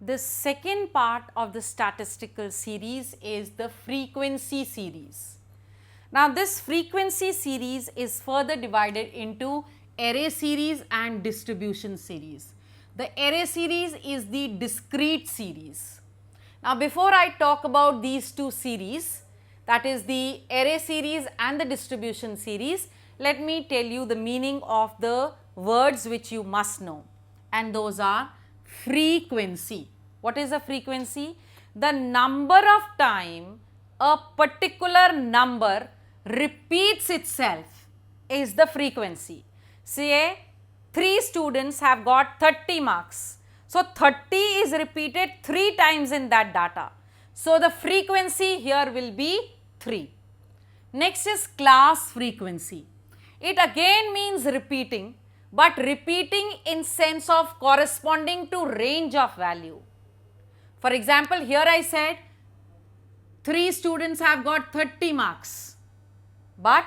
The second part of the statistical series is the frequency series. Now, this frequency series is further divided into array series and distribution series. The array series is the discrete series. Now, before I talk about these two series, that is the array series and the distribution series, let me tell you the meaning of the words which you must know, and those are frequency. What is a frequency? The number of time a particular number repeats itself is the frequency. Say 3 students have got 30 marks. So, 30 is repeated 3 times in that data. So, the frequency here will be 3. Next is class frequency. It again means repeating, but repeating in sense of corresponding to range of value. For example, here I said 3 students have got 30 marks, but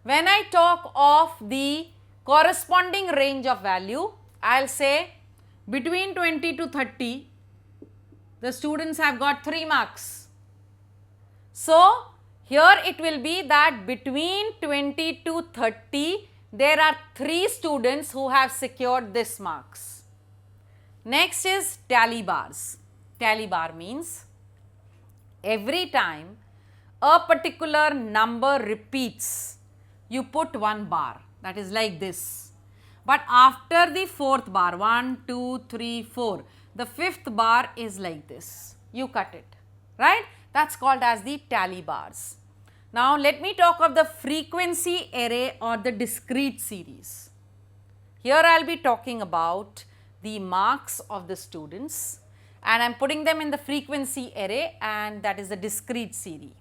when I talk of the corresponding range of value, I will say between 20 to 30, the students have got 3 marks. So, here it will be that between 20 to 30, there are 3 students who have secured this marks. Next is tally bars. Tally bar means every time a particular number repeats, you put 1 bar, that is like this. But after the 4th bar, 1, 2, 3, 4, the 5th bar is like this. You cut it, right? That's called as the tally bars. Now, let me talk of the frequency array or the discrete series. Here I will be talking about the marks of the students, and I am putting them in the frequency array, and that is the discrete series.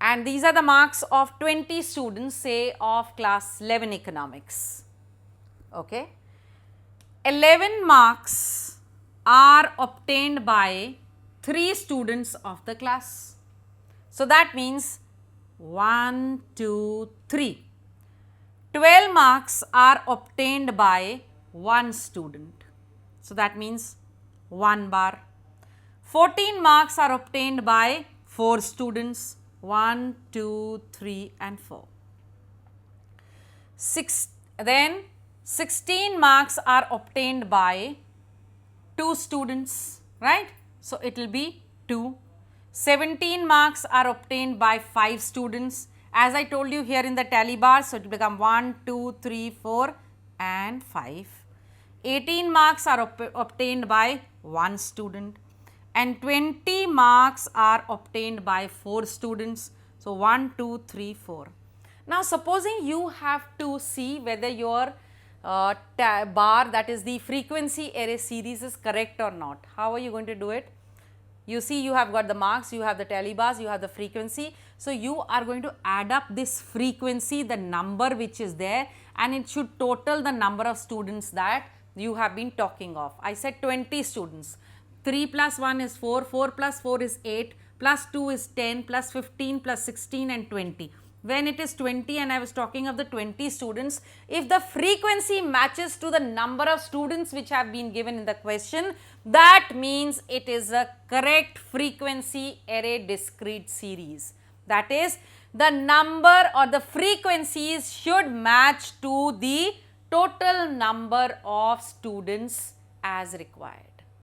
And these are the marks of 20 students, say of class 11 economics. Okay. 11 marks are obtained by 3 students of the class. So, that means 1, 2, 3. 12 marks are obtained by 1 student. So, that means 1 bar. 14 marks are obtained by 4 students. 1, 2, 3 and 4. Then 16 marks are obtained by 2 students, right? So, it will be 2. 17 marks are obtained by 5 students. As I told you here in the tally bar, so it will become 1, 2, 3, 4 and 5. 18 marks are obtained by 1 student, and 20 marks are obtained by 4 students. So, 1, 2, 3, 4. Now, supposing you have to see whether your bar, that is the frequency array series, is correct or not. How are you going to do it? You see, you have got the marks, you have the tally bars, you have the frequency. So, you are going to add up this frequency, the number which is there, and it should total the number of students that you have been talking of. I said 20 students. 3 plus 1 is 4, 4 plus 4 is 8, plus 2 is 10, plus 15, plus 16 and 20. When it is 20 and I was talking of the 20 students, if the frequency matches to the number of students which have been given in the question, that means it is a correct frequency array discrete series. That is, the number or the frequencies should match to the total number of students as required.